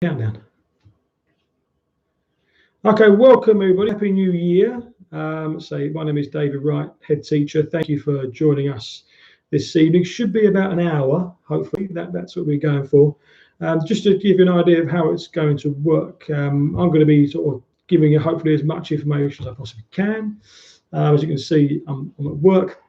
Countdown. Okay, welcome everybody. Happy New Year. My name is David Wright, head teacher. Thank you for joining us this evening. Should be about an hour, hopefully. That's what we're going for. Just to give you an idea of how it's going to work, I'm going to be sort of giving you hopefully as much information as I possibly can. As you can see, I'm at work.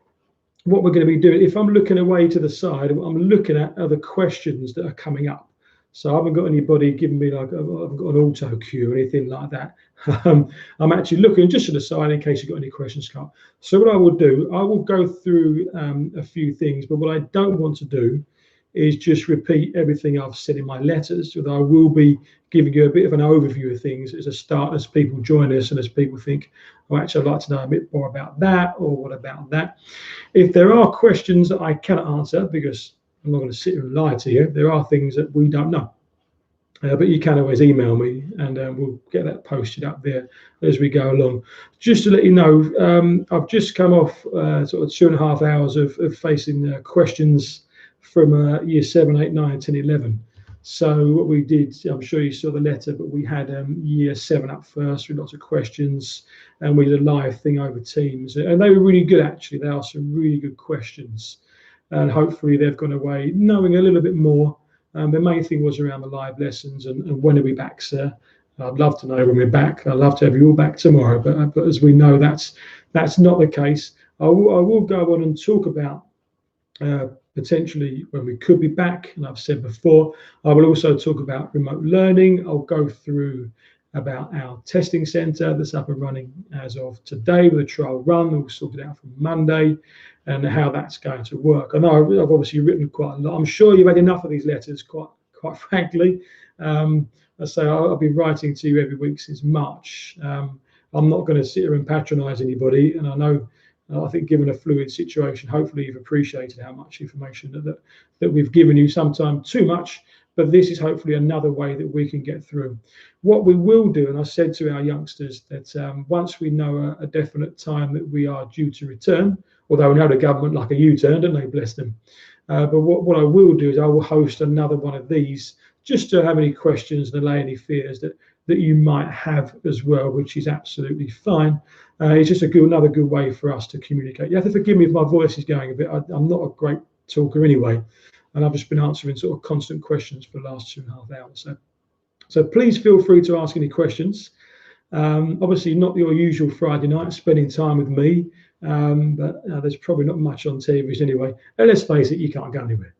What we're going to be doing, if I'm looking away to the side, what I'm looking at are the questions that are coming up. So I haven't got anybody giving me like, I've got an auto cue or anything like that. I'm actually looking just to the side in case you've got any questions come up. So what I will do, I will go through a few things, but what I don't want to do is just repeat everything I've said in my letters. So I will be giving you a bit of an overview of things as a start, as people join us and as people think, oh, actually, I'd like to know a bit more about that, or what about that. If there are questions that I cannot answer, because I'm not going to sit here and lie to you, there are things that we don't know. But you can always email me and we'll get that posted up there as we go along. Just to let you know, I've just come off sort of 2.5 hours of facing questions from year 7, 8, 9, 10, 11. So what we did, I'm sure you saw the letter, but we had year 7 up first with lots of questions, and we did a live thing over Teams. And they were really good, actually. They asked some really good questions. And hopefully they've gone away knowing a little bit more. The main thing was around the live lessons and when are we back, sir? I'd love to know when we're back. I'd love to have you all back tomorrow, but as we know, that's not the case. I will go on and talk about potentially when we could be back, and I've said before, I will also talk about remote learning. I'll go through about our testing centre that's up and running as of today with a trial run. We'll sort it out from Monday and how that's going to work. I know I've obviously written quite a lot. I'm sure you've had enough of these letters, quite frankly. I say I've been writing to you every week since March. I'm not going to sit here and patronise anybody, and I think given a fluid situation, hopefully you've appreciated how much information that we've given you, sometimes too much, but this is hopefully another way that we can get through. What we will do, and I said to our youngsters that once we know a definite time that we are due to return, although we know the government like a U-turn, don't they, bless them. But what I will do is I will host another one of these just to have any questions and allay any fears that you might have as well, which is absolutely fine. It's just another good way for us to communicate. You have to forgive me if my voice is going a bit. I'm not a great talker anyway, and I've just been answering sort of constant questions for the last 2.5 hours. So please feel free to ask any questions. Obviously not your usual Friday night spending time with me, but there's probably not much on TV anyway. And let's face it, you can't go anywhere.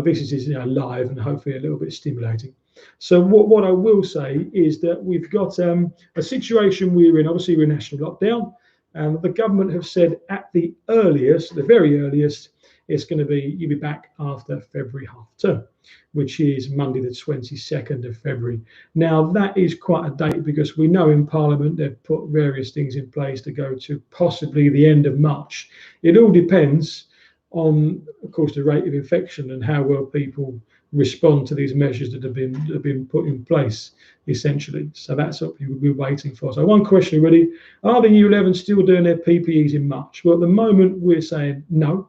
This is live and hopefully a little bit stimulating. So what I will say is that we've got a situation we're in. Obviously, we're in national lockdown, and the government have said at the earliest, the very earliest, it's going to be you'll be back after February half term, which is Monday the 22nd of February. Now that is quite a date because we know in Parliament they've put various things in place to go to possibly the end of March. It all depends on, of course, the rate of infection and how well people respond to these measures that have been put in place, essentially. So that's what we're waiting for. So one question really, are the Year 11 still doing their PPEs in March? Well, at the moment we're saying no,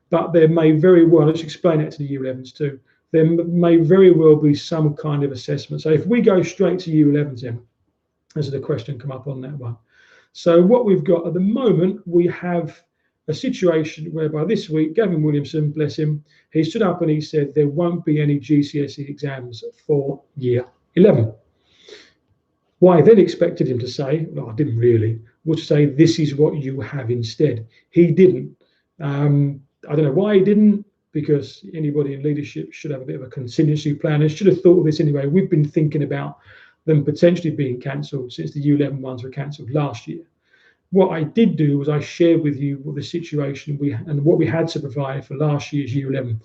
but there may very well, let's explain that to the Year 11s too, there may very well be some kind of assessment. So if we go straight to Year 11s then, as the question come up on that one. So what we've got at the moment, we have a situation whereby this week, Gavin Williamson, bless him, he stood up and he said there won't be any GCSE exams for Year 11. What I then expected him to say, no, I didn't really, was to say this is what you have instead. He didn't. I don't know why he didn't, because anybody in leadership should have a bit of a contingency plan and should have thought of this anyway. We've been thinking about them potentially being cancelled since the Year 11 ones were cancelled last year. What I did do was I shared with you what the situation and what we had to provide for last year's Year 11.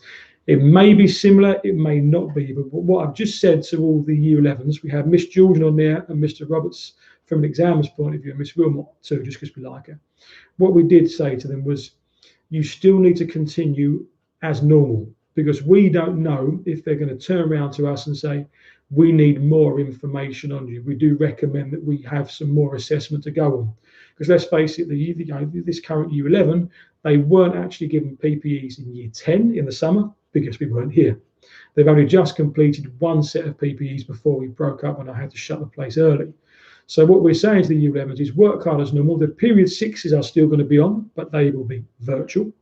It may be similar, it may not be, but what I've just said to all the Year 11s, we have Miss Jordan on there and Mr. Roberts from an examiner's point of view, and Miss Wilmot too, just because we like her. What we did say to them was, you still need to continue as normal, because we don't know if they're going to turn around to us and say, we need more information on you. We do recommend that we have some more assessment to go on. Because let's face it, this current Year 11, they weren't actually given PPEs in Year 10 in the summer because we weren't here. They've only just completed one set of PPEs before we broke up when I had to shut the place early. So what we're saying to the Year 11s is work hard as normal. The period 6s are still going to be on, but they will be virtual.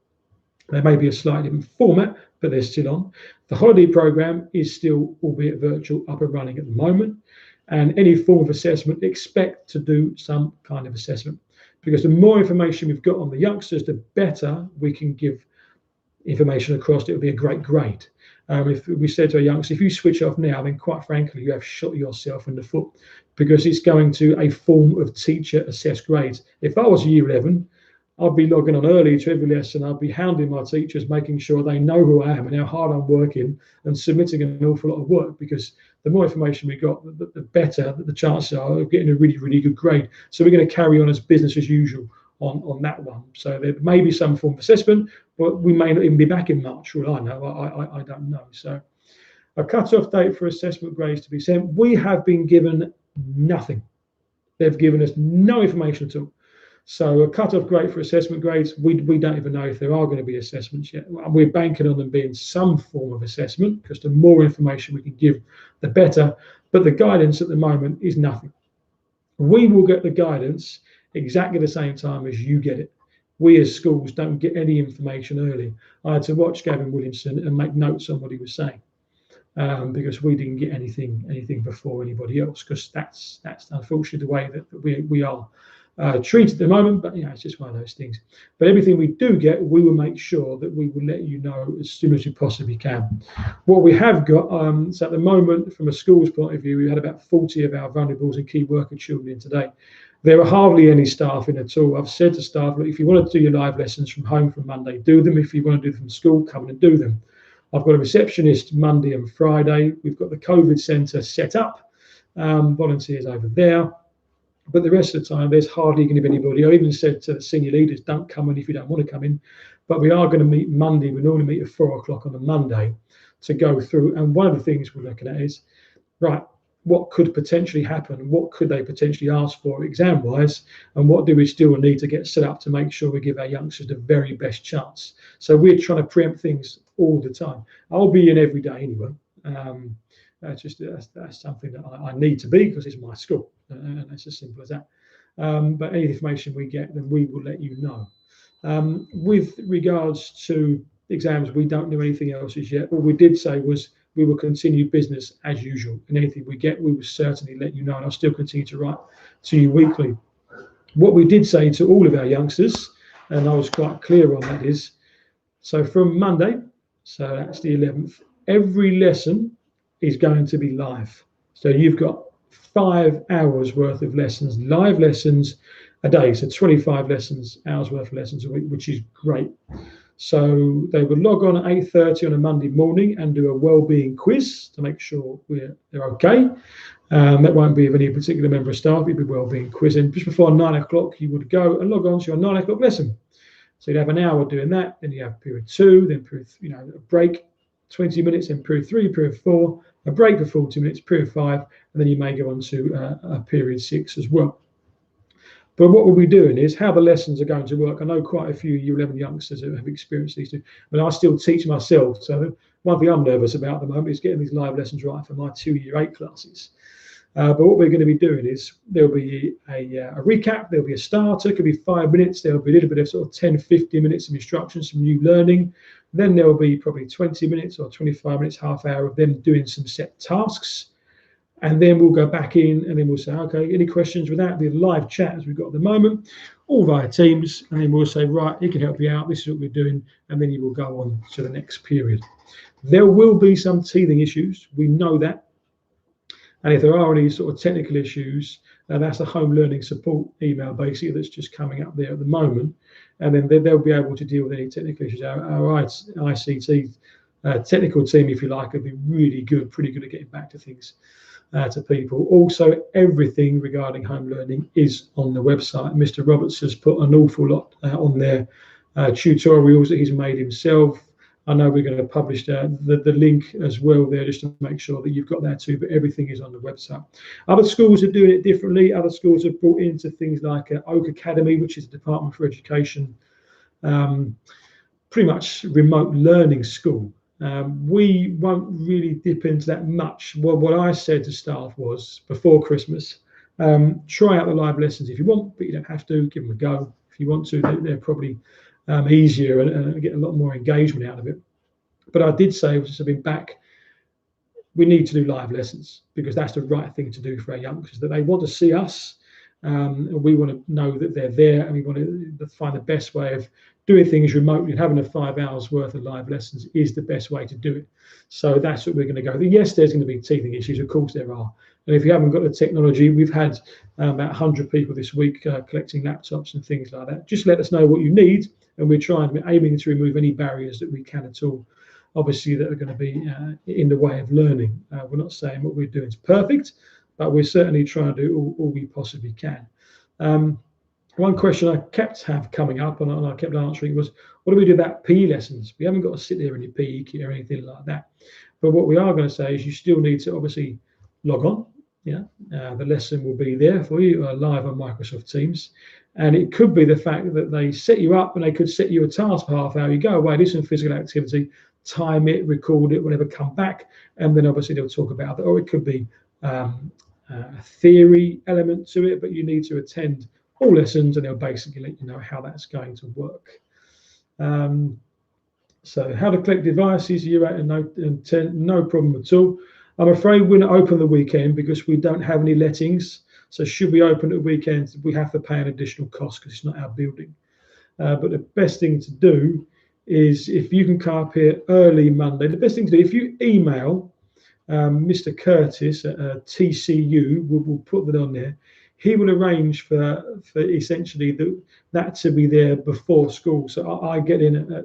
There may be a slightly different format, but they're still on. The holiday programme is still, albeit virtual, up and running at the moment. And any form of assessment, expect to do some kind of assessment. Because the more information we've got on the youngsters, the better we can give information across. It will be a great grade. If we said to our youngsters, if you switch off now, then quite frankly, you have shot yourself in the foot, because it's going to a form of teacher assessed grades. If I was a Year 11, I'd be logging on early to every lesson. I'd be hounding my teachers, making sure they know who I am and how hard I'm working, and submitting an awful lot of work, because the more information we got, the better the chances are of getting a really, really good grade. So we're going to carry on as business as usual on that one. So there may be some form of assessment, but we may not even be back in March, for all I know. I don't know. So a cut-off date for assessment grades to be sent. We have been given nothing. They've given us no information at all. So a cut-off date for assessment grades, we don't even know if there are going to be assessments yet. We're banking on them being some form of assessment, because the more information we can give, the better. But the guidance at the moment is nothing. We will get the guidance exactly the same time as you get it. We as schools don't get any information early. I had to watch Gavin Williamson and make notes on what he was saying, because we didn't get anything before anybody else, because that's unfortunately the way that we are treated at the moment. But it's just one of those things. But everything we do get, we will make sure that we will let you know as soon as we possibly can. What we have got, so at the moment, from a school's point of view, we had about 40 of our vulnerables and key worker children in today. There are hardly any staff in at all. I've said to staff, look, if you want to do your live lessons from home from Monday, do them. If you want to do them from school, come in and do them. I've got a receptionist Monday and Friday. We've got the COVID centre set up, volunteers over there. But the rest of the time, there's hardly going to be anybody. I even said to the senior leaders, don't come in if you don't want to come in. But we are going to meet Monday. We normally meet at 4 o'clock on a Monday to go through. And one of the things we're looking at is, right, what could potentially happen? What could they potentially ask for exam-wise? And what do we still need to get set up to make sure we give our youngsters the very best chance? So we're trying to preempt things all the time. I'll be in every day anyway. That's something that I need to be, because it's my school, and it's as simple as that. But any information we get, then we will let you know. With regards to exams, we don't know anything else as yet. What we did say was we will continue business as usual, and anything we get, we will certainly let you know, and I'll still continue to write to you weekly. What we did say to all of our youngsters, and I was quite clear on that, is, so from Monday, so that's the 11th, every lesson is going to be live. So you've got 5 hours worth of lessons, live lessons a day. So 25 hours worth of lessons a week, which is great. So they would log on at 8:30 on a Monday morning and do a wellbeing quiz to make sure they're okay. That won't be of any particular member of staff. It'd be wellbeing quiz. And just before 9 o'clock, you would go and log on to your 9 o'clock lesson. So you'd have an hour doing that. Then you have period 2, then period, a break, 20 minutes, then period 3, period 4, a break for 40 minutes, period 5, and then you may go on to a period 6 as well. But what we'll be doing is how the lessons are going to work. I know quite a few Year 11 youngsters who have experienced these two. I mean, I still teach myself. So one thing I'm nervous about at the moment is getting these live lessons right for my 2 Year 8 classes. But what we're going to be doing is there'll be a recap, there'll be a starter, it could be 5 minutes, there'll be a little bit of sort of 10, 15 minutes of instructions, some new learning. Then there'll be probably 20 minutes or 25 minutes, half hour of them doing some set tasks. And then we'll go back in and then we'll say, okay, any questions with that? It'll be a live chat as we've got at the moment, all via Teams. And then we'll say, right, it can help you out. This is what we're doing. And then you will go on to the next period. There will be some teething issues. We know that. And if there are any sort of technical issues, that's a home learning support email basically that's just coming up there at the moment. And then they'll be able to deal with any technical issues. Our ICT technical team, if you like, will be really good, pretty good at getting back to things, to people. Also, everything regarding home learning is on the website. Mr. Roberts has put an awful lot on there, tutorials that he's made himself. I know we're going to publish the link as well there, just to make sure that you've got that too, but everything is on the website. Other schools are doing it differently. Other schools have brought into things like Oak Academy, which is the Department for Education, pretty much remote learning school. We won't really dip into that much. Well, what I said to staff was before Christmas, try out the live lessons if you want, but you don't have to. Give them a go. If you want to, they're probably easier and get a lot more engagement out of it. But I did say, since I've been back, we need to do live lessons because that's the right thing to do for our youngsters, that they want to see us. And we want to know that they're there, and we want to find the best way of doing things remotely. And having a 5 hours worth of live lessons is the best way to do it. So that's what we're going to go. Yes, there's going to be teething issues. Of course there are. And if you haven't got the technology, we've had about 100 people this week collecting laptops and things like that. Just let us know what you need, and we're aiming to remove any barriers that we can at all, obviously, that are going to be in the way of learning. We're not saying what we're doing is perfect, but we're certainly trying to do all we possibly can. One question I kept coming up and I kept answering was, what do we do about PE lessons? We haven't got to sit there in your PE kit or anything like that. But what we are going to say is you still need to obviously log on. The lesson will be there for you live on Microsoft Teams. And it could be the fact that they set you up and they could set you a task for half hour. You go away, do some physical activity, time it, record it, whatever, come back, and then obviously they'll talk about it. Or it could be a theory element to it, but you need to attend all lessons and they'll basically let you know how that's going to work. So how to collect devices, year 8 and 10, no problem at all. I'm afraid we're not open the weekend because we don't have any lettings. So should we open at weekends, we have to pay an additional cost because it's not our building. But the best thing to do is if you can come up here early Monday, the best thing to do, if you email Mr. Curtis at TCU, we'll put that on there. He will arrange for essentially that to be there before school. So I get in at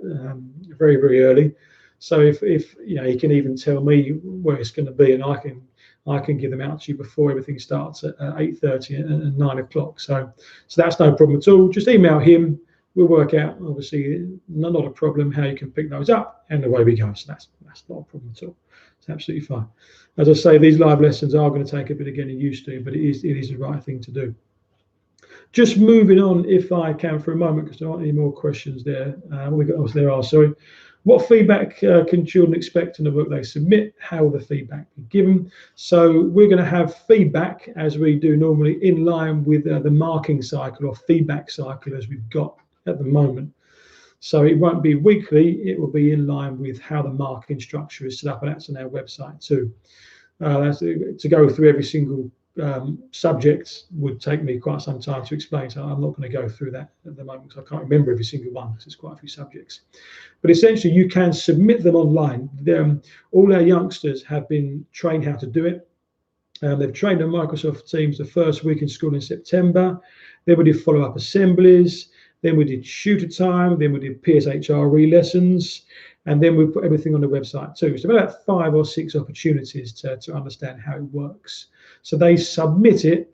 very, very early. So if he can even tell me where it's going to be, and I can give them out to you before everything starts at 8:30 and 9 o'clock. So that's no problem at all. Just email him. We'll work out, obviously, not a problem, how you can pick those up, and away we go. So that's not a problem at all. It's absolutely fine. As I say, these live lessons are going to take a bit of getting used to, but it is the right thing to do. Just moving on, if I can, for a moment, because there aren't any more questions there. There are, sorry. What feedback can children expect in the work they submit? How will the feedback be given? So we're going to have feedback, as we do normally, in line with the marking cycle or feedback cycle as we've got at the moment. So it won't be weekly, it will be in line with how the marking structure is set up, and that's on our website too. To go through every single subject would take me quite some time to explain, so I'm not going to go through that at the moment because I can't remember every single one because there's quite a few subjects. But essentially you can submit them online. All our youngsters have been trained how to do it. They've trained on Microsoft Teams the first week in school in September. Then we did follow-up assemblies. Then we did shooter time. Then we did PSHRE lessons. And then we put everything on the website too. So about 5 or 6 opportunities to understand how it works. So they submit it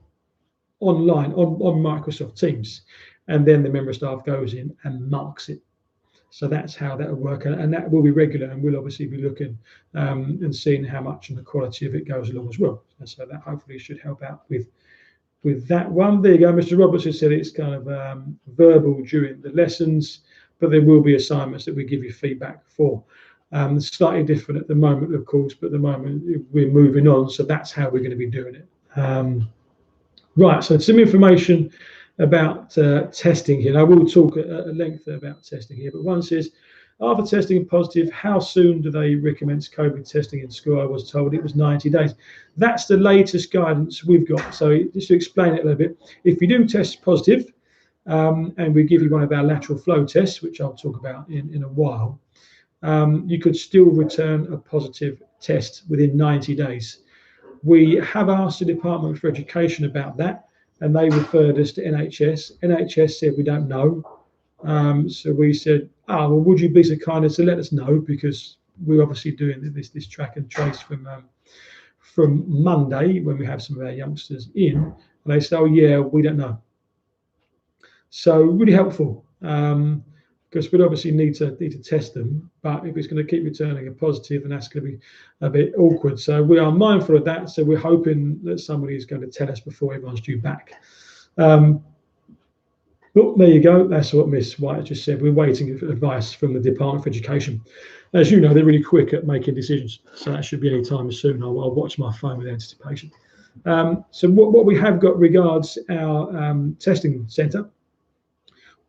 online on Microsoft Teams. And then the member of staff goes in and marks it. So that's how that will work. And that will be regular. And we'll obviously be looking and seeing how much and the quality of it goes along as well. And so that hopefully should help out with that one. There you go. Mr. Roberts has said it's kind of verbal during the lessons, but there will be assignments that we give you feedback for. Slightly different at the moment, of course, but at the moment we're moving on, so that's how we're going to be doing it. Right, so some information about testing here. And I will talk at length about testing here, but one says, after testing positive, how soon do they recommence COVID testing in school? I was told it was 90 days. That's the latest guidance we've got. So just to explain it a little bit, if you do test positive, and we give you one of our lateral flow tests, which I'll talk about in a while, you could still return a positive test within 90 days. We have asked the Department for Education about that, and they referred us to NHS. NHS said we don't know. So we said, well, would you be so kind as to let us know, because we're obviously doing this track and trace from Monday when we have some of our youngsters in. And they said, oh yeah, we don't know. So really helpful, because we'd obviously need to test them, but if it's going to keep returning a positive, then that's going to be a bit awkward. So we are mindful of that. So we're hoping that somebody is going to tell us before everyone's due back. Well, there you go. That's what Miss White just said. We're waiting for advice from the Department for Education. as you know, they're really quick at making decisions. So that should be any time soon. I'll watch my phone with anticipation. So what we have got regards our testing centre,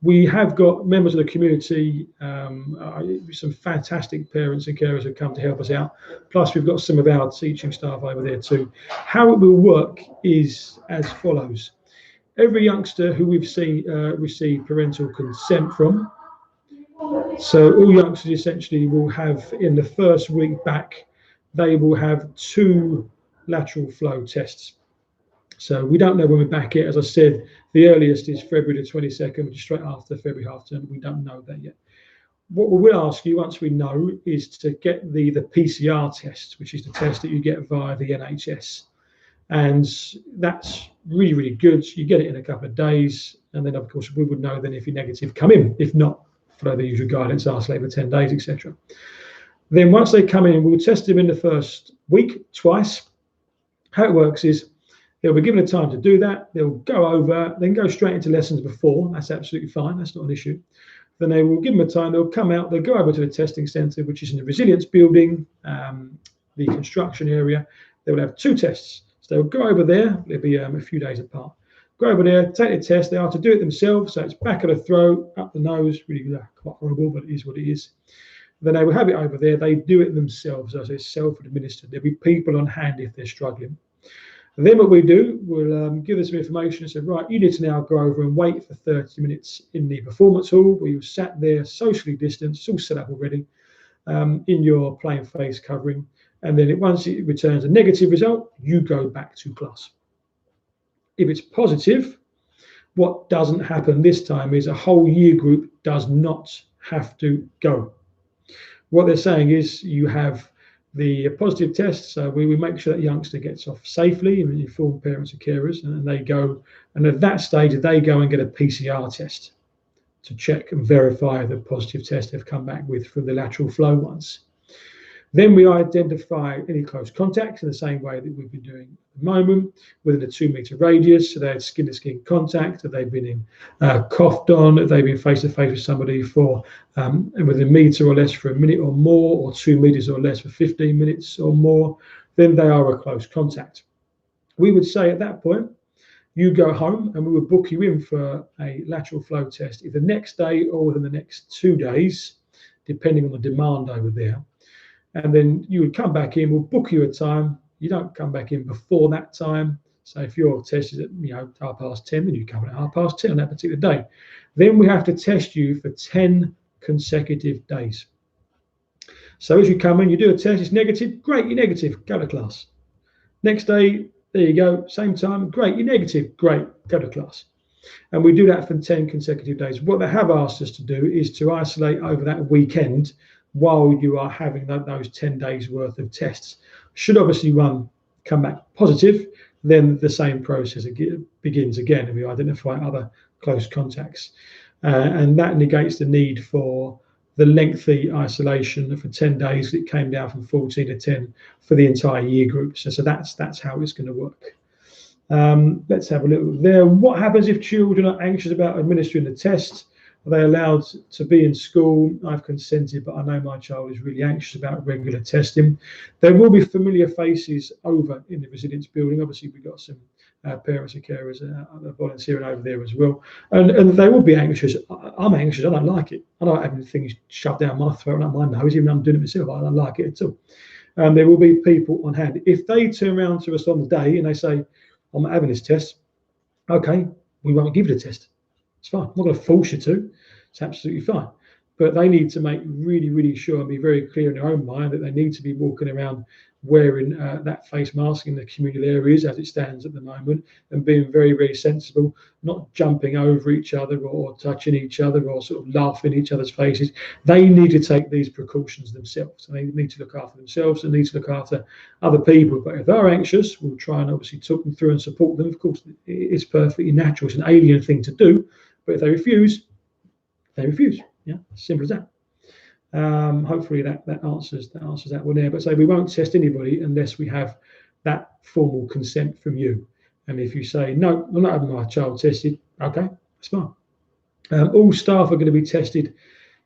we have got members of the community, some fantastic parents and carers who come to help us out. Plus, we've got some of our teaching staff over there too. How it will work is as follows. Every youngster who we've seen receive parental consent from, so all youngsters essentially will have, in the first week back, they will have 2 lateral flow tests. So we don't know when we're back yet. As I said, the earliest is February the 22nd, which is straight after February half term. We don't know that yet. What we will ask you once we know is to get the PCR test, which is the test that you get via the NHS. And that's really, really good. You get it in a couple of days. And then, of course, we would know then if you're negative, come in. If not, follow the usual guidance, isolate for 10 days, etc. Then once they come in, we'll test them in the first week twice. How it works is they'll be given a time to do that. They'll go over, then go straight into lessons before. That's absolutely fine. That's not an issue. Then they will give them a time. They'll come out. They'll go over to the testing centre, which is in the resilience building, the construction area. They will have 2 tests. So they'll go over there. They'll be a few days apart. Go over there, take the test. They are to do it themselves. So it's back of the throat, up the nose. Really quite horrible, but it is what it is. Then they will have it over there. They do it themselves. As it's self-administered. There'll be people on hand if they're struggling. And then what we do, we'll give them some information and say, right, you need to now go over and wait for 30 minutes in the performance hall where you've sat there socially distanced, it's all set up already, in your plain face covering. And then once it returns a negative result, you go back to class. If it's positive, what doesn't happen this time is a whole year group does not have to go. What they're saying is you have the positive test, so we make sure that youngster gets off safely and inform parents and carers, and they go, and at that stage they go and get a PCR test to check and verify the positive test they've come back with for the lateral flow ones. Then we identify any close contacts in the same way that we've been doing at the moment, within a 2-metre radius. So they had skin-to-skin contact, that they've been coughed on, that they've been face-to-face with somebody for within a metre or less for a minute or more, or 2 metres or less for 15 minutes or more. Then they are a close contact. We would say at that point, you go home and we would book you in for a lateral flow test either next day or within the next 2 days, depending on the demand over there. And then you would come back in, we'll book you a time. You don't come back in before that time. So if your test is at 10:30, then you come in at 10:30 on that particular day. Then we have to test you for 10 consecutive days. So as you come in, you do a test, it's negative, great, you're negative, go to class. Next day, there you go, same time, great, you're negative, great, go to class. And we do that for 10 consecutive days. What they have asked us to do is to isolate over that weekend while you are having those 10 days worth of tests. Should obviously one come back positive, then the same process begins again, and we identify other close contacts. And that negates the need for the lengthy isolation for 10 days. It came down from 14 to 10 for the entire year group. So that's how it's going to work. Let's have a look there. What happens if children are anxious about administering the test? Are they allowed to be in school? I've consented, but I know my child is really anxious about regular testing. There will be familiar faces over in the resilience building. Obviously, we've got some parents and carers volunteering over there as well. And they will be anxious. I'm anxious. I don't like it. I don't have things shoved down my throat and up my nose, even though I'm doing it myself. I don't like it at all. There will be people on hand. If they turn around to us on the day and they say, I'm not having this test, okay, we won't give you the test. It's fine. I'm not going to force you to. It's absolutely fine. But they need to make really, really sure and be very clear in their own mind that they need to be walking around wearing that face mask in the communal areas as it stands at the moment, and being very, very sensible, not jumping over each other or touching each other or sort of laughing in each other's faces. They need to take these precautions themselves. They need to look after themselves and need to look after other people. But if they're anxious, we'll try and obviously talk them through and support them. Of course, it's perfectly natural. It's an alien thing to do. But if they refuse, they refuse. Yeah, simple as that. Hopefully that answers that one there. But say we won't test anybody unless we have that formal consent from you. And if you say no, I'm not having my child tested, okay, that's fine. All staff are going to be tested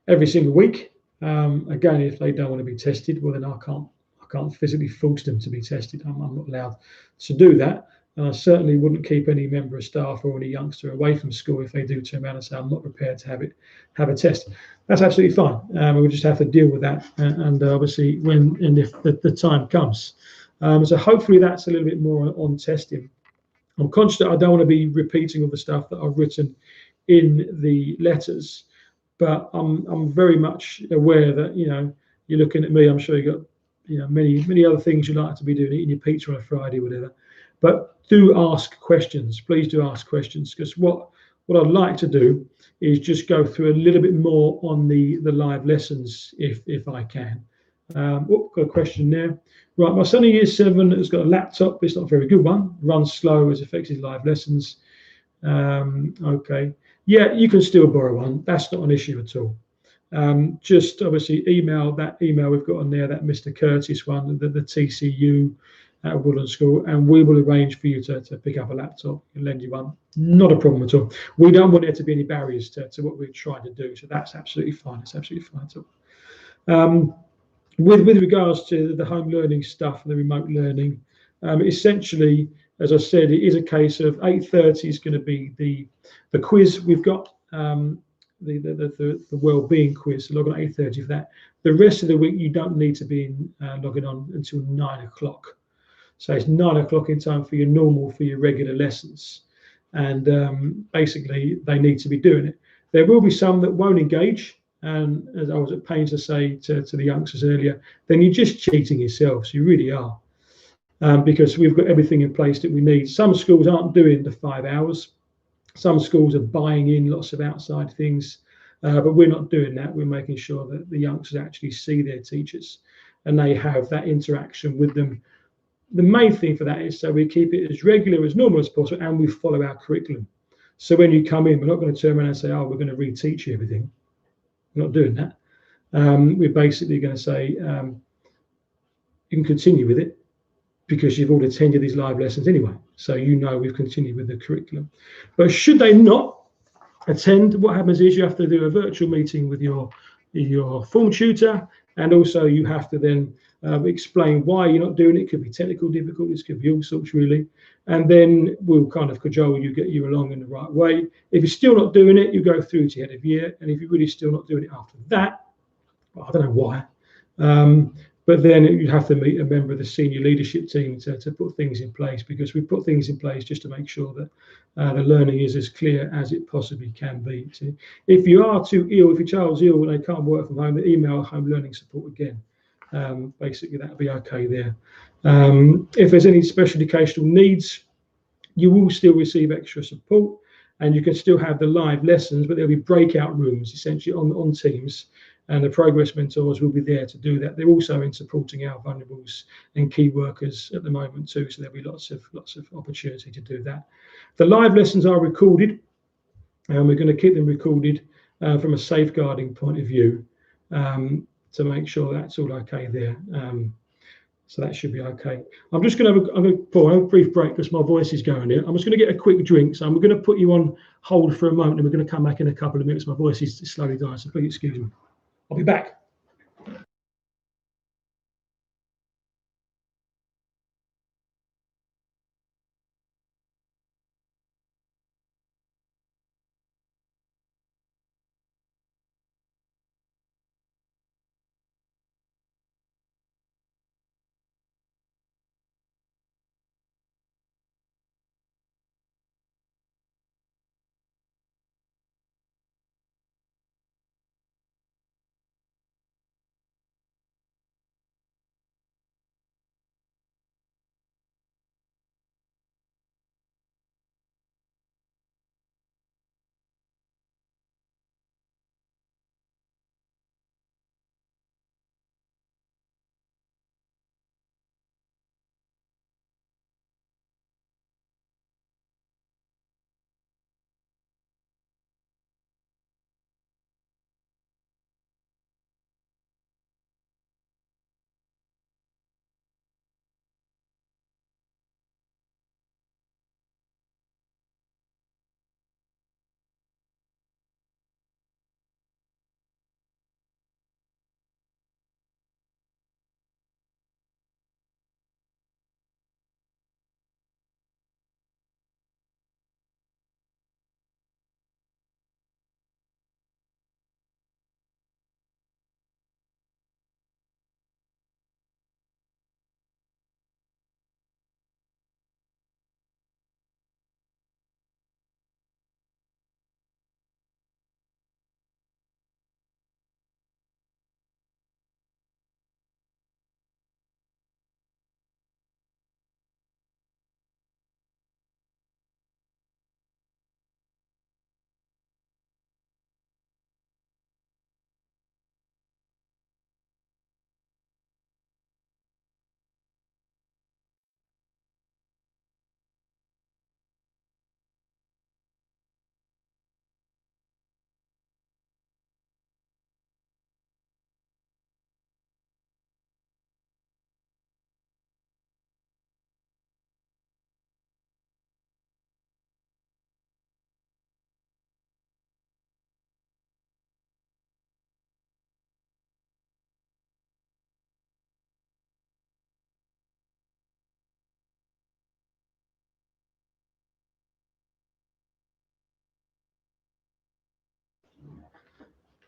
every single week. Again, if they don't want to be tested, well then I can't physically force them to be tested. I'm not allowed to do that. And I certainly wouldn't keep any member of staff or any youngster away from school if they do turn around and say, I'm not prepared to have a test. That's absolutely fine. We'll just have to deal with that. And obviously, when and if the time comes. So hopefully that's a little bit more on testing. I'm conscious that I don't want to be repeating all the stuff that I've written in the letters, but I'm very much aware that you're looking at me. I'm sure you've got many other things you like to be doing, eating your pizza on a Friday, whatever. But do ask questions. Please do ask questions, because what I'd like to do is just go through a little bit more on the live lessons if I can. Got a question there. Right, my son in year 7 has got a laptop, but it's not a very good one. Runs slow, as affects his live lessons. Okay. Yeah, you can still borrow one. That's not an issue at all. Just obviously email that email we've got on there, that Mr. Curtis one, the TCU at Woodlands School, and we will arrange for you to pick up a laptop and lend you one. Not a problem at all. We don't want there to be any barriers to what we're trying to do, so that's absolutely fine. It's absolutely fine at all. With regards to the home learning stuff, the remote learning, essentially, as I said, it is a case of 8:30 is going to be the quiz we've got, the well-being quiz. So log on at 8:30 for that. The rest of the week you don't need to be logging on until 9 o'clock. So it's 9 o'clock in time for your regular lessons, and basically they need to be doing it. There will be some that won't engage. And as I was at pains to say to the youngsters earlier, then you're just cheating yourselves. You really are, because we've got everything in place that we need. Some schools aren't doing the 5 hours. Some schools are buying in lots of outside things, but we're not doing that. We're making sure that the youngsters actually see their teachers and they have that interaction with them. The main thing for that is so we keep it as regular as normal as possible, and we follow our curriculum. So when you come in, we're not going to turn around and say, oh, we're going to reteach you everything. We're not doing that. We're basically going to say you can continue with it because you've all attended these live lessons anyway. So we've continued with the curriculum. But should they not attend, what happens is you have to do a virtual meeting with your form tutor, and also you have to then explain why you're not doing it. It could be technical difficulties, could be all sorts really, and then we'll kind of cajole you, get you along in the right way. If you're still not doing it, you go through to the end of year, and if you're really still not doing it after that, well, I don't know why, but then you have to meet a member of the senior leadership team to put things in place, because we put things in place just to make sure that the learning is as clear as it possibly can be. So if you are too ill, if your child's ill and they can't work from home, email home learning support again. Basically, that'll be okay there. If there's any special educational needs, you will still receive extra support, and you can still have the live lessons, but there'll be breakout rooms essentially on Teams, and the progress mentors will be there to do that. They're also in supporting our vulnerables and key workers at the moment too, so there'll be lots of opportunity to do that. The live lessons are recorded, and we're going to keep them recorded from a safeguarding point of view, to make sure that's all okay there. So that should be okay. I'm just going to have a brief break because my voice is going here. I'm just going to get a quick drink. So I'm going to put you on hold for a moment, and we're going to come back in a couple of minutes. My voice is slowly dying, so please excuse me. I'll be back.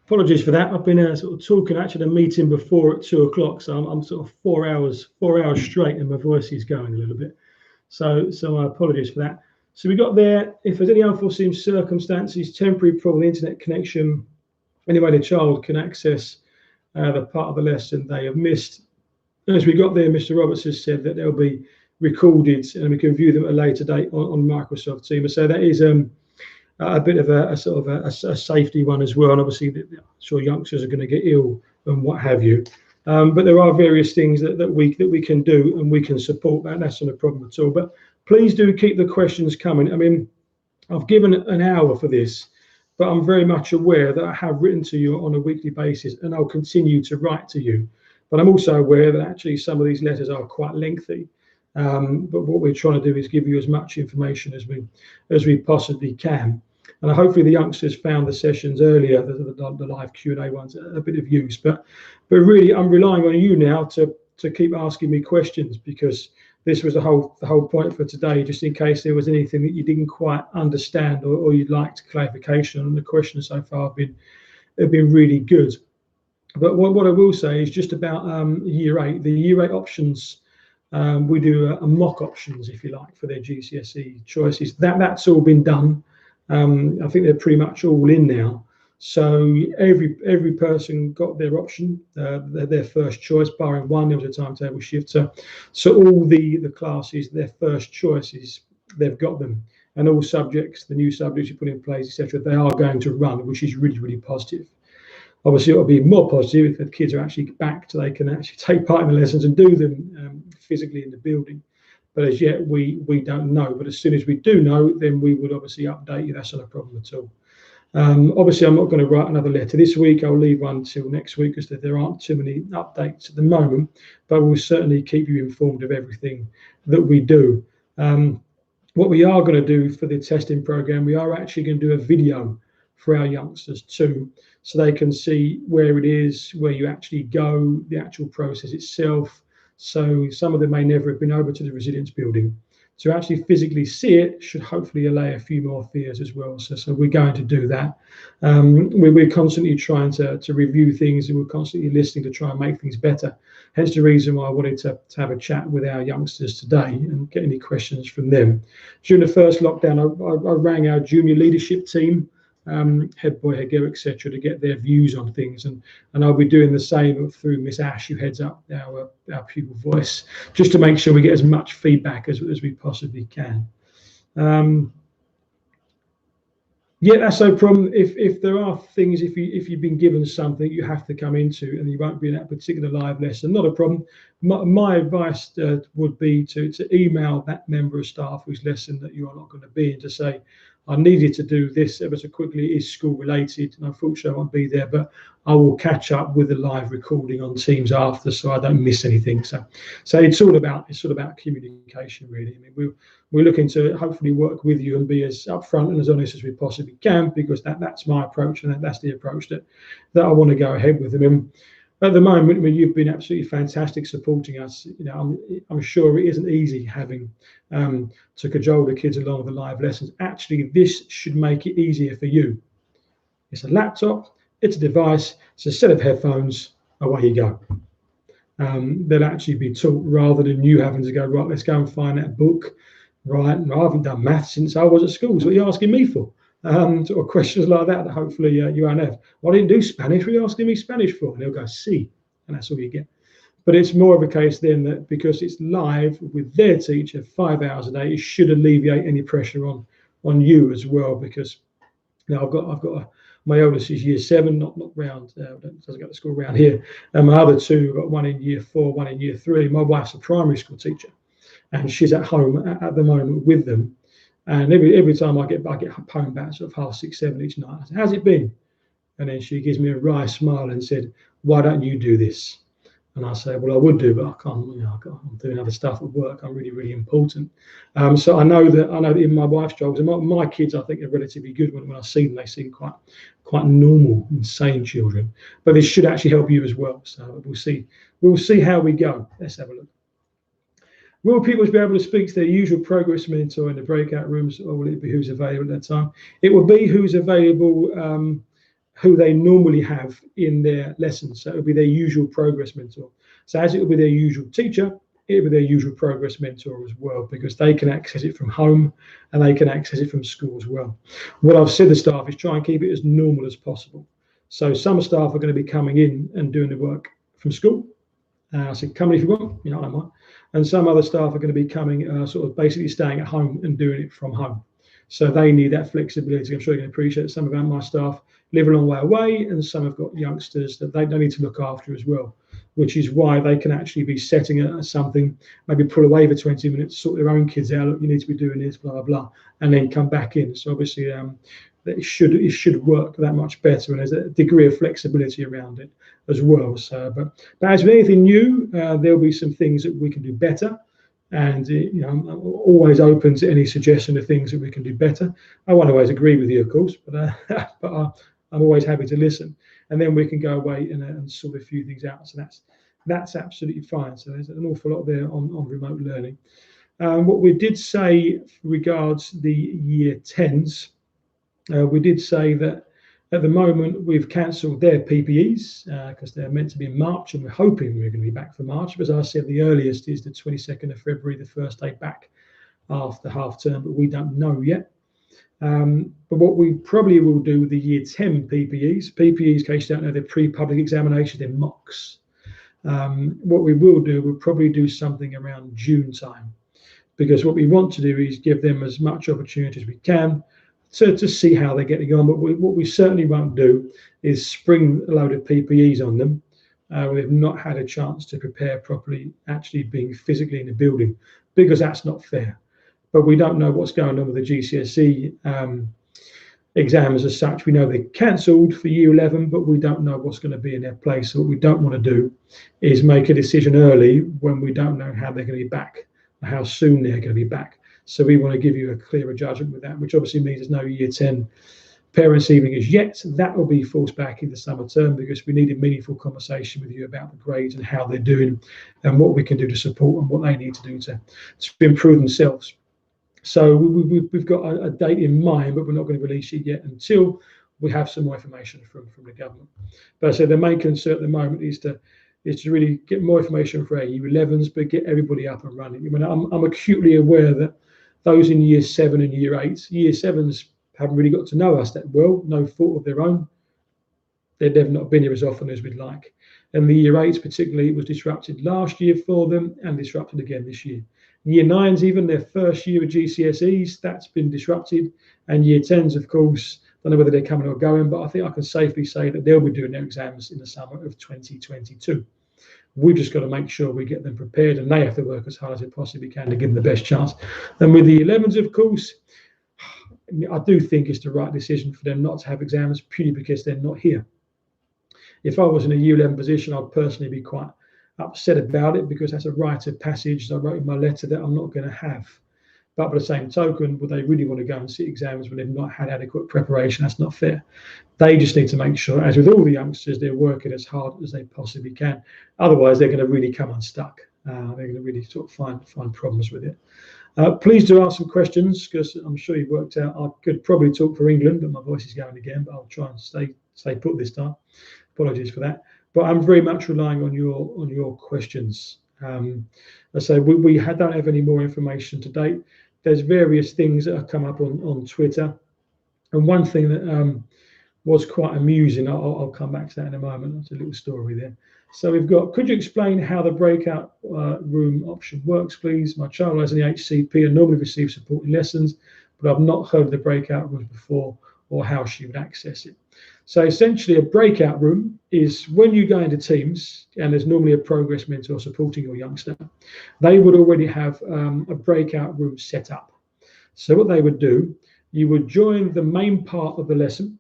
Apologies for that. I've been sort of talking actually at a meeting before at 2 o'clock, so I'm sort of 4 hours straight, and my voice is going a little bit. So my apologies for that. So we got there. If there's any unforeseen circumstances, temporary problem, internet connection, any way the child can access the part of the lesson they have missed. As we got there, Mr. Roberts has said that they'll be recorded and we can view them at a later date on Microsoft Teams. So that is a bit of a sort of a safety one as well. And obviously, I'm sure youngsters are going to get ill and what have you. But there are various things that we can do and we can support that. That's not a problem at all. But please do keep the questions coming. I mean, I've given an hour for this, but I'm very much aware that I have written to you on a weekly basis and I'll continue to write to you. But I'm also aware that actually some of these letters are quite lengthy. But what we're trying to do is give you as much information as we possibly can. And hopefully the youngsters found the sessions earlier, the live Q&A ones, a bit of use. But really, I'm relying on you now to keep asking me questions, because this was the whole point for today, just in case there was anything that you didn't quite understand or you'd liked clarification on. The questions so far have been really good. But what I will say is just about year 8, the year 8 options. We do a mock options, if you like, for their GCSE choices. That's all been done. I think they're pretty much all in now. So every person got their option, their first choice, barring one. There was a timetable shift. So all the classes, their first choices, they've got them, and all subjects, the new subjects you put in place, etc., they are going to run, which is really, really positive. Obviously, it'll be more positive if the kids are actually back, so they can actually take part in the lessons and do them physically in the building. But as yet, we don't know. But as soon as we do know, then we would obviously update you. That's not a problem at all. Obviously, I'm not going to write another letter this week. I'll leave one till next week, because there aren't too many updates at the moment. But we'll certainly keep you informed of everything that we do. What we are going to do for the testing program, we are actually going to do a video for our youngsters too, so they can see where it is, where you actually go, the actual process itself. So some of them may never have been over to the resilience building. To actually physically see it should hopefully allay a few more fears as well. So we're going to do that. We're constantly trying to review things, and we're constantly listening to try and make things better. Hence the reason why I wanted to have a chat with our youngsters today and get any questions from them. During the first lockdown, I rang our junior leadership team, head boy, head girl, etc., to get their views on things, and I'll be doing the same through Miss Ash, who heads up our pupil voice, just to make sure we get as much feedback as we possibly can. Yeah, that's no problem. If there are things, if you've been given something you have to come into and you won't be in that particular live lesson, not a problem. My advice would be to email that member of staff whose lesson that you are not going to be in, to say, I needed to do this ever so quickly. It is school related, and unfortunately I won't be there, but I will catch up with the live recording on Teams after, so I don't miss anything. So it's all about communication, really. I mean, we're looking to hopefully work with you and be as upfront and as honest as we possibly can, because that's my approach, and that's the approach that I want to go ahead with. I mean, at the moment, you've been absolutely fantastic supporting us. You know, I'm sure it isn't easy having to cajole the kids along with the live lessons. Actually, this should make it easier for you. It's a laptop, it's a device, it's a set of headphones, away you go. They'll actually be taught, rather than you having to go, right, let's go and find that book. Right, I haven't done maths since I was at school, so what are you asking me for? Sort of questions like that hopefully you won't have. Well, I didn't do Spanish, what are you asking me Spanish for? And they'll go, see, and that's all you get. But it's more of a case then that because it's live with their teacher 5 hours a day, it should alleviate any pressure on you as well, because now I've got my oldest is year 7, not round, doesn't go to school around here. And my other two, got one in year 4, one in year 3. My wife's a primary school teacher, and she's at home at the moment with them. And every time I get home about sort of 6:30, 7 each night, I say, how's it been? And then she gives me a wry smile and said, why don't you do this? And I say, well, I would do, but I can't. I'm doing other stuff at work. I'm really, really important. So I know that in my wife's jobs, and my kids, I think, are relatively good. When I see them, they seem quite normal, insane children. But this should actually help you as well. So we'll see how we go. Let's have a look. Will pupils be able to speak to their usual progress mentor in the breakout rooms, or will it be who's available at that time? It will be who's available who they normally have in their lessons. So it will be their usual progress mentor. So as it will be their usual teacher, it will be their usual progress mentor as well, because they can access it from home and they can access it from school as well. What I've said to staff is try and keep it as normal as possible. So some staff are going to be coming in and doing the work from school. I said, come in if you want, I don't mind. And some other staff are going to be coming, sort of basically staying at home and doing it from home. So they need that flexibility. I'm sure you can appreciate some of my staff live a long way away, and some have got youngsters that they need to look after as well, which is why they can actually be setting something, maybe pull away for 20 minutes, sort their own kids out, look, you need to be doing this, blah, blah, blah, and then come back in. So obviously it should work that much better, and there's a degree of flexibility around it as well. So, but as with anything new, there'll be some things that we can do better. And I'm always open to any suggestion of things that we can do better. I won't always agree with you, of course, but I'm always happy to listen. And then we can go away and sort a few things out. So that's absolutely fine. So there's an awful lot there on remote learning. What we did say regards the year 10s, we did say that at the moment we've cancelled their PPEs because they're meant to be in March, and we're hoping we're going to be back for March. But as I said, the earliest is the 22nd of February, the first day back after half term, but we don't know yet. But what we probably will do with the year 10 PPEs, in case you don't know, they're pre-public examinations, they're mocks. What we will do, we'll probably do something around June time, because what we want to do is give them as much opportunity as we can to see how they're getting on. But what we certainly won't do is spring a load of PPEs on them. We've not had a chance to prepare properly, actually being physically in the building, because that's not fair. But we don't know what's going on with the GCSE exams as such. We know they're cancelled for year 11, but we don't know what's going to be in their place. So what we don't want to do is make a decision early when we don't know how they're going to be back, or how soon they're going to be back. So we want to give you a clearer judgment with that, which obviously means there's no year 10 parents' evening as yet. That will be forced back in the summer term, because we need a meaningful conversation with you about the grades and how they're doing and what we can do to support and what they need to do to improve themselves. So we've got a date in mind, but we're not going to release it yet until we have some more information from the government. But I said the main concern at the moment is to really get more information for our year 11s, but get everybody up and running. I mean, I'm acutely aware that those in year 7 and year 8, year 7s haven't really got to know us that well, no fault of their own. They've not been here as often as we'd like. And the year 8s particularly, it was disrupted last year for them and disrupted again this year. Year 9s, even their first year of GCSEs, that's been disrupted. And year 10s, of course, don't know whether they're coming or going, but I think I can safely say that they'll be doing their exams in the summer of 2022. We've just got to make sure we get them prepared, and they have to work as hard as they possibly can to give them the best chance. And with the 11s, of course, I do think it's the right decision for them not to have exams purely because they're not here. If I was in a year 11 position, I'd personally be quite upset about it, because that's a rite of passage, as I wrote in my letter, that I'm not going to have. But by the same token, would they really want to go and sit exams when they've not had adequate preparation? That's not fair. They just need to make sure, as with all the youngsters, they're working as hard as they possibly can. Otherwise, they're going to really come unstuck. They're going to really sort of find problems with it. Please do ask some questions, because I'm sure you've worked out I could probably talk for England, but my voice is going again. But I'll try and stay put this time. Apologies for that. But I'm very much relying on your questions. I say we don't have any more information to date. There's various things that have come up on Twitter, and one thing that was quite amusing. I'll come back to that in a moment. That's a little story there. So we've got, could you explain how the breakout room option works, please? My child has an HCP and normally receives support in lessons, but I've not heard of the breakout rooms before, or how she would access it. So essentially, a breakout room is when you go into teams and there's normally a progress mentor supporting your youngster, they would already have a breakout room set up. So what they would do, you would join the main part of the lesson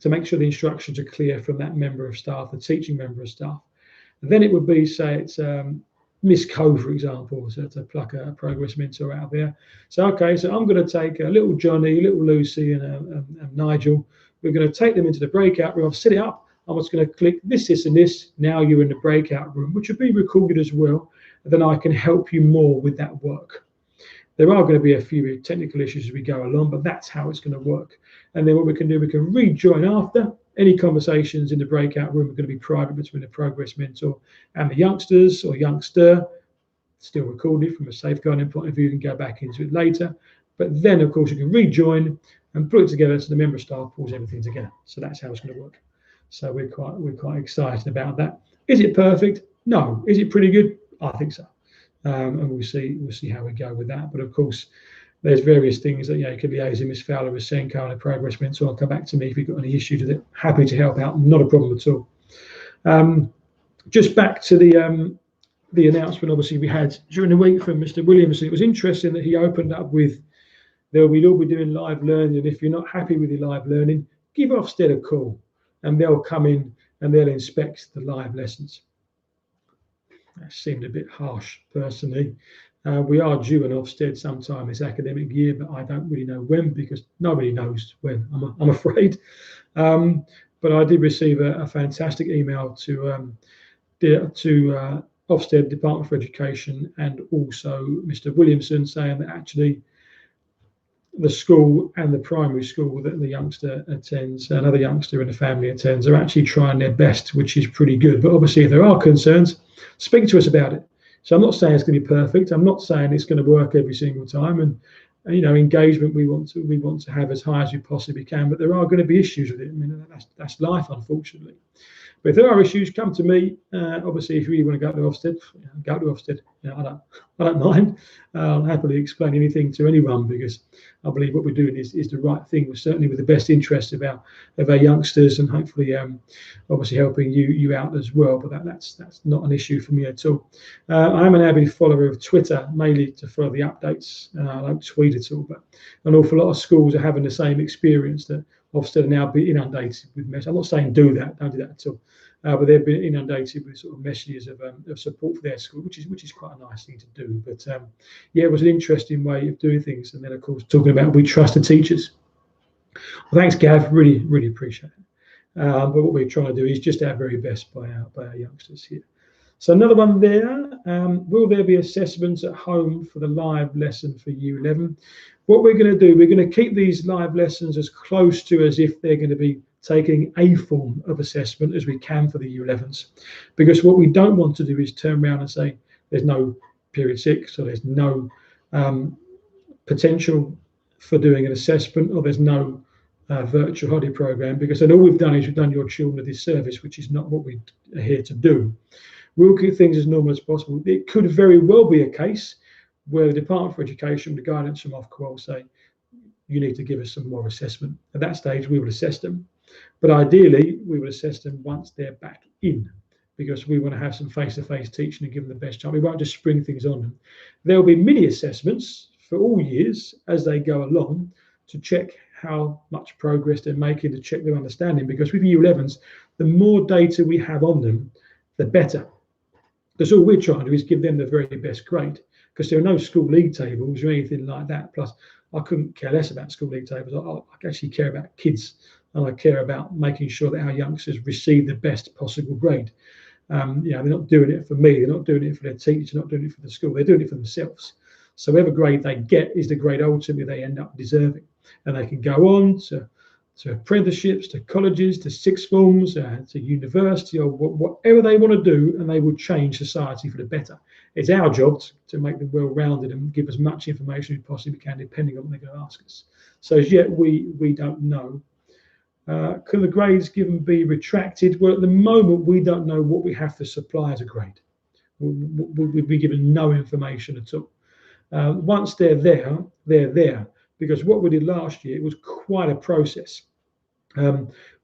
to make sure the instructions are clear from that member of staff, the teaching member of staff. And then it would be, say, it's Miss Co, for example, so to pluck a progress mentor out there. So, okay, so I'm going to take little Johnny, little Lucy, and Nigel. We're going to take them into the breakout room. I've set it up. I'm just going to click this, this, and this. Now you're in the breakout room, which will be recorded as well. And then I can help you more with that work. There are going to be a few technical issues as we go along, but that's how it's going to work. And then what we can do, we can rejoin after. Any conversations in the breakout room are going to be private between the progress mentor and the youngsters or youngster, still recorded from a safeguarding point of view. You can go back into it later. But then, of course, you can rejoin and put it together so the member of staff pulls everything together. So that's how it's going to work. So we're quite excited about that. Is it perfect? No. Is it pretty good? I think so. And we'll see how we go with that. But of course, there's various things that you could liaise with Miss Fowler, with Senko, and a progress mentor. I'll come back to me if you've got any issues with it. Happy to help out. Not a problem at all. Just back to the announcement, obviously, we had during the week from Mr. Williams. It was interesting that he opened up with, we'll all be doing live learning, and if you're not happy with your live learning, give Ofsted a call, and they'll come in and they'll inspect the live lessons. That seemed a bit harsh, personally. We are due an Ofsted sometime this academic year, but I don't really know when, because nobody knows when, I'm afraid. But I did receive a fantastic email to Ofsted Department for Education and also Mr. Williamson, saying that actually the school and the primary school that the youngster attends, another youngster in the family attends, are actually trying their best, which is pretty good. But obviously, if there are concerns, speak to us about it. So I'm not saying it's going to be perfect. I'm not saying it's going to work every single time. And engagement we want to have as high as we possibly can. But there are going to be issues with it. I mean, that's life, unfortunately. But if there are issues, come to me. Obviously, if you really want to go to Ofsted, go to Ofsted. I don't mind. I'll happily explain anything to anyone, because I believe what we're doing is the right thing. We're certainly with the best interests of our youngsters, and hopefully, obviously helping you out as well. But that's not an issue for me at all. I am an avid follower of Twitter, mainly to follow the updates. I don't tweet at all, but an awful lot of schools are having the same experience, that Ofsted are now being inundated with messages. I'm not saying don't do that at all. But they've been inundated with sort of messages of support for their school, which is quite a nice thing to do. But it was an interesting way of doing things. And then, of course, talking about we trust the teachers. Well, thanks, Gav. Really, really appreciate it. But what we're trying to do is just our very best by our youngsters here. So another one there. Will there be assessments at home for the live lesson for Year 11? What we're going to do, we're going to keep these live lessons as close to as if they're going to be taking a form of assessment as we can for the Year 11s, because what we don't want to do is turn around and say there's no period 6, or there's no potential for doing an assessment, or there's no virtual holiday program, because then all we've done is we've done your children a disservice, which is not what we are here to do. We'll keep things as normal as possible. It could very well be a case where the Department for Education, the guidance from Ofqual, say you need to give us some more assessment. At that stage, we will assess them. But ideally, we will assess them once they're back in, because we want to have some face-to-face teaching and give them the best chance. We won't just spring things on them. There'll be mini assessments for all years as they go along to check how much progress they're making, to check their understanding, because with Year 11s, the more data we have on them, the better. Because all we're trying to do is give them the very best grade, because there are no school league tables or anything like that. Plus, I couldn't care less about school league tables. I actually care about kids, and I care about making sure that our youngsters receive the best possible grade. They're not doing it for me. They're not doing it for their teachers. They're not doing it for the school. They're doing it for themselves. So whatever grade they get is the grade ultimately they end up deserving. And they can go on to apprenticeships, to colleges, to sixth forms, to university, or whatever they want to do, and they will change society for the better. It's our job to make them well-rounded and give as much information as we possibly can, depending on what they're going to ask us. So as yet, we don't know. Can the grades given be retracted? Well, at the moment, we don't know what we have to supply as a grade. We'll be given no information at all. Once they're there, they're there. Because what we did last year, it was quite a process.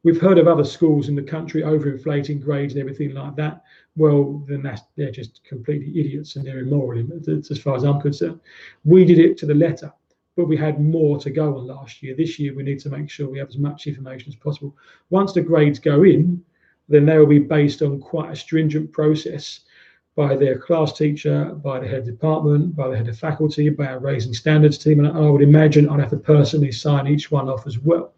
We've heard of other schools in the country overinflating grades and everything like that. Well, then they're just completely idiots and they're immoral, as far as I'm concerned. We did it to the letter, but we had more to go on last year. This year, we need to make sure we have as much information as possible. Once the grades go in, then they will be based on quite a stringent process by their class teacher, by the head of department, by the head of faculty, by our raising standards team, and I would imagine I'd have to personally sign each one off as well.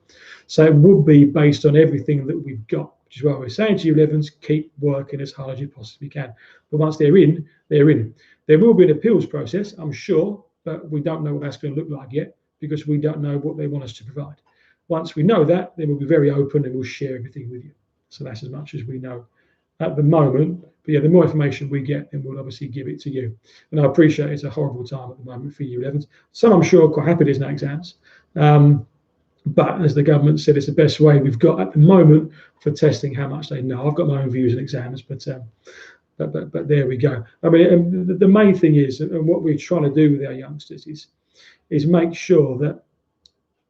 So it would be based on everything that we've got, which is why we're saying to you 11s, keep working as hard as you possibly can. But once they're in, they're in. There will be an appeals process, I'm sure, but we don't know what that's going to look like yet because we don't know what they want us to provide. Once we know that, then we'll be very open and we'll share everything with you. So that's as much as we know at the moment. But yeah, the more information we get, then we'll obviously give it to you. And I appreciate it's a horrible time at the moment for year 11s. Some I'm sure are quite happy there's no exams. But as the government said, it's the best way we've got at the moment for testing how much they know. I've got my own views on exams, but there we go. I mean, the main thing is, and what we're trying to do with our youngsters is make sure that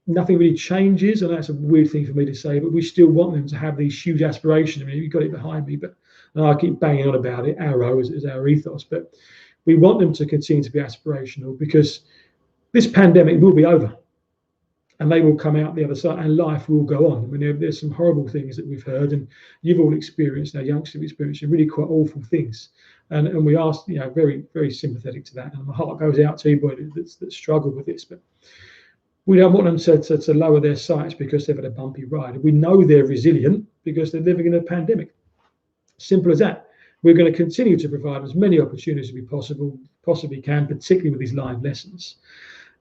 nothing really changes. And that's a weird thing for me to say, but we still want them to have these huge aspirations. I mean, you've got it behind me, but I keep banging on about it. Arrow is our ethos, but we want them to continue to be aspirational because this pandemic will be over. And they will come out the other side, and life will go on. I mean, there's some horrible things that we've heard, and you've all experienced, our youngsters have experienced really quite awful things. And we are, very, very sympathetic to that. And my heart goes out to anybody that struggle with this. But we don't want them to lower their sights because they've had a bumpy ride. We know they're resilient because they're living in a pandemic. Simple as that. We're going to continue to provide as many opportunities as we possibly can, particularly with these live lessons.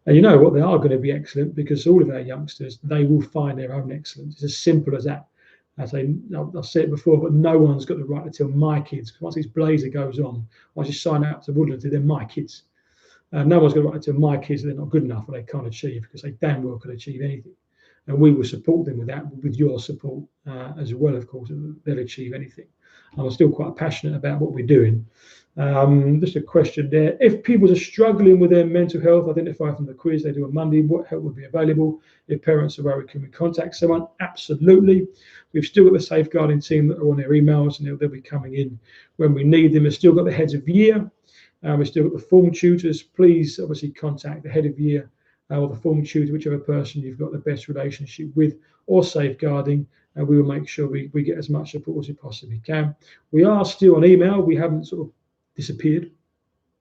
And you know what, they are going to be excellent because all of our youngsters, they will find their own excellence. It's as simple as that. I've said it before, but no one's got the right to tell my kids, because once this blazer goes on, once you sign up to Woodlands, they're my kids. No one's got the right to tell my kids they're not good enough or they can't achieve, because they damn well can achieve anything. And we will support them with that, with your support as well, of course, they'll achieve anything. I'm still quite passionate about what we're doing. Just a question there. If people are struggling with their mental health, identify from the quiz they do on Monday, what help would be available? If parents are worried, can we contact someone? Absolutely. We've still got the safeguarding team that are on their emails, and they'll be coming in when we need them. We've still got the heads of year. We've still got the form tutors. Please obviously contact the head of year or the form tutor, whichever person you've got the best relationship with, or safeguarding, and we will make sure we get as much support as we possibly can. We are still on email. We haven't sort of disappeared.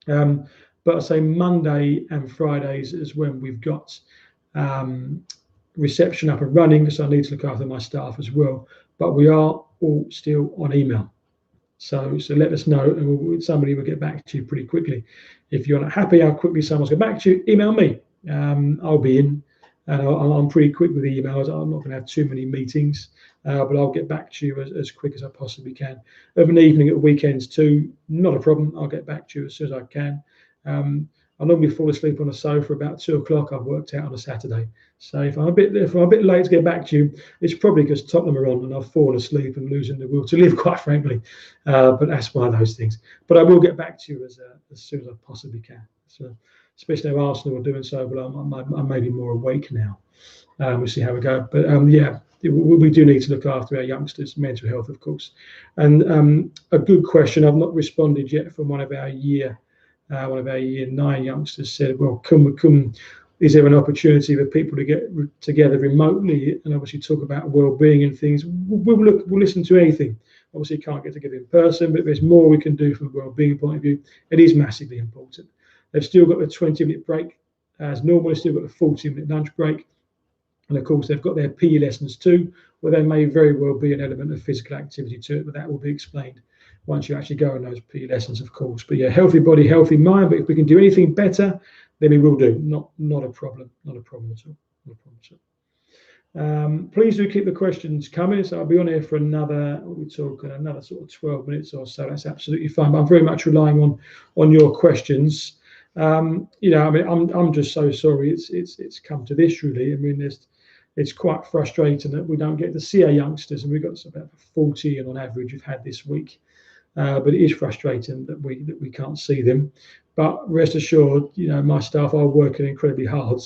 But I say Monday and Fridays is when we've got reception up and running, because I need to look after my staff as well. But we are all still on email. So let us know, and somebody will get back to you pretty quickly. If you're not happy how quickly someone's get back to you, email me. I'll be in, and I'm pretty quick with the emails. I'm not going to have too many meetings, but I'll get back to you as quick as I possibly can. Of an evening at weekends too, not a problem. I'll get back to you as soon as I can. I normally fall asleep on the sofa about 2 o'clock. I've worked out on a Saturday. So if I'm a bit late to get back to you, it's probably because Tottenham are on and I've fallen asleep and losing the will to live, quite frankly. But that's one of those things. But I will get back to you as soon as I possibly can. So, especially if Arsenal are doing so, but I'm maybe more awake now. We'll see how we go. But yeah, we do need to look after our youngsters' mental health, of course. And a good question I've not responded yet from one of our year 9 youngsters said, well, is there an opportunity for people to get together remotely and obviously talk about well-being and things? We'll listen to anything. Obviously, can't get together in person, but if there's more we can do from a well-being point of view, it is massively important. They've still got the 20-minute break as normal. They've still got the 40-minute lunch break. And of course, they've got their PE lessons too, where there may very well be an element of physical activity to it, but that will be explained once you actually go on those PE lessons, of course. But yeah, healthy body, healthy mind. But if we can do anything better, then we will do. Not a problem. Not a problem at all. Not a problem at all. Please do keep the questions coming. So I'll be on here for another sort of 12 minutes or so. That's absolutely fine. But I'm very much relying on your questions. I mean, I'm just so sorry it's come to this, really. I mean, it's quite frustrating that we don't get to see our youngsters, and we've got about 40 on average we've had this week. But it is frustrating that we can't see them. But rest assured, my staff are working incredibly hard.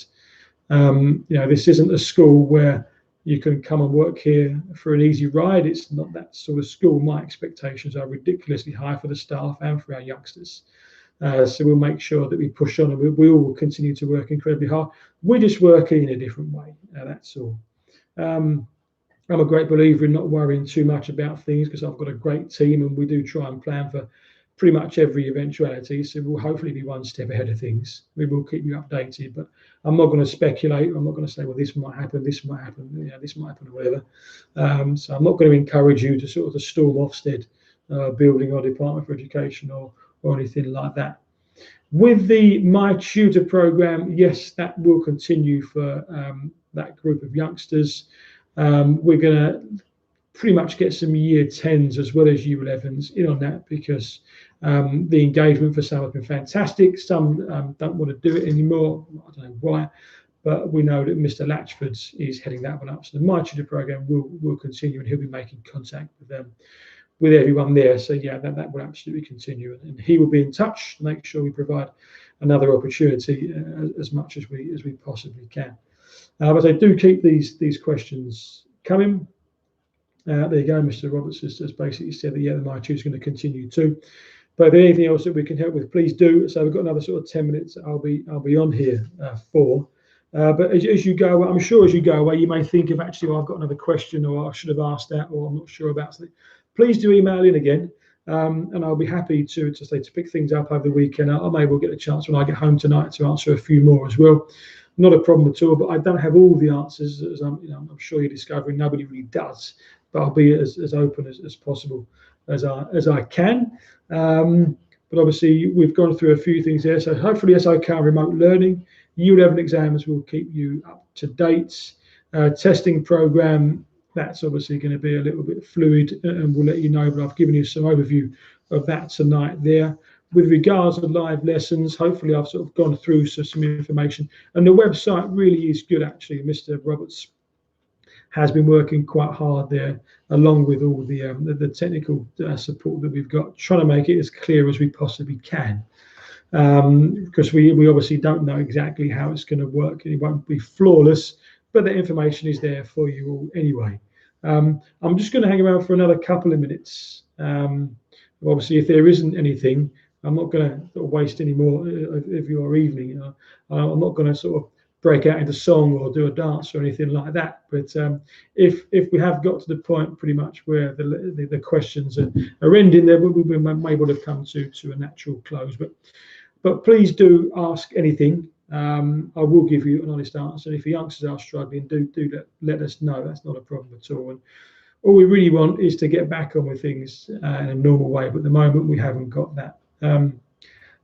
This isn't a school where you can come and work here for an easy ride. It's not that sort of school. My expectations are ridiculously high for the staff and for our youngsters. So we'll make sure that we push on, and we all will continue to work incredibly hard. We're just working in a different way. That's all. I'm a great believer in not worrying too much about things, because I've got a great team and we do try and plan for pretty much every eventuality. So we'll hopefully be one step ahead of things. We will keep you updated, but I'm not going to speculate. I'm not going to say, well, this might happen, this might happen, this might happen, or whatever. So I'm not going to encourage you to sort of storm Ofsted building or Department for Education or anything like that. With the My Tutor program, yes, that will continue for that group of youngsters. We're going to pretty much get some year 10s as well as year 11s in on that, because the engagement for some has been fantastic. Some don't want to do it anymore. I don't know why, but we know that Mr. Latchford is heading that one up. So the My Tutor program will continue, and he'll be making contact with them, with everyone there. So yeah, that will absolutely continue, and he will be in touch to make sure we provide another opportunity as much as we possibly can. But I do keep these questions coming. There you go. Mr. Roberts has basically said that yeah, the My Tutor is going to continue too. But if there's anything else that we can help with, please do. So we've got another sort of 10 minutes. I'll be on here for. But as you go, I'm sure as you go away, you may think of actually, I've got another question, or I should have asked that, or I'm not sure about something. Please do email in again, and I'll be happy to pick things up over the weekend. I may well get a chance when I get home tonight to answer a few more as well. Not a problem at all. But I don't have all the answers, as I'm sure you're discovering. Nobody really does. But I'll be as open as possible as I can. But obviously, we've gone through a few things there. So hopefully, that's okay on remote learning. Year 11 exams will keep you up to date. Testing program, that's obviously going to be a little bit fluid, and we'll let you know. But I've given you some overview of that tonight there. With regards to live lessons, hopefully I've sort of gone through some information. And the website really is good, actually. Mr. Roberts has been working quite hard there, along with all the technical support that we've got, trying to make it as clear as we possibly can. Because we obviously don't know exactly how it's going to work, and it won't be flawless, but the information is there for you all anyway. I'm just going to hang around for another couple of minutes. Obviously, if there isn't anything, I'm not going to sort of waste any more of your evening. I'm not going to sort of break out into song or do a dance or anything like that. But if we have got to the point pretty much where the questions are ending, there we may well have come to a natural close. But please do ask anything. I will give you an honest answer. And if the youngsters are struggling, do let us know. That's not a problem at all. And all we really want is to get back on with things in a normal way. But at the moment, we haven't got that.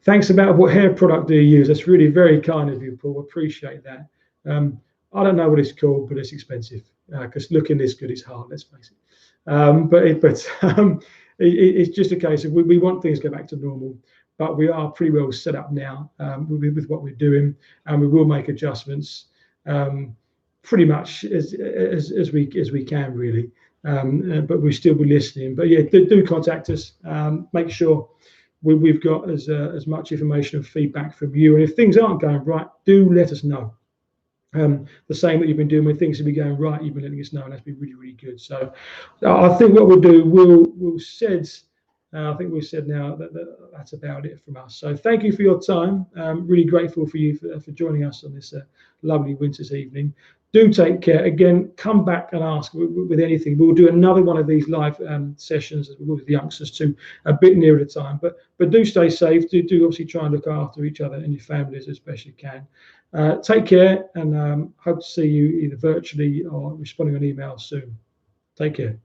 Thanks about what hair product do you use? That's really very kind of you, Paul. Appreciate that. I don't know what it's called, but it's expensive, because looking this good is hard, let's face it. It's just a case of we want things to go back to normal, but we are pretty well set up now with what we're doing, and we will make adjustments pretty much as we can, really. But we'll still be listening. But yeah, do contact us. Make sure we've got as much information and feedback from you. And if things aren't going right, do let us know. The same that you've been doing when things will be going right, you've been letting us know, and that's been really, really good. So I think what we'll do, I think we've said now that's about it from us. So thank you for your time. Really grateful for you for joining us on this lovely winter's evening. Do take care. Again, come back and ask with anything. We'll do another one of these live sessions with the youngsters too, a bit nearer the time. But do stay safe. Do obviously try and look after each other and your families as best you can. Take care, and hope to see you either virtually or responding on email soon. Take care.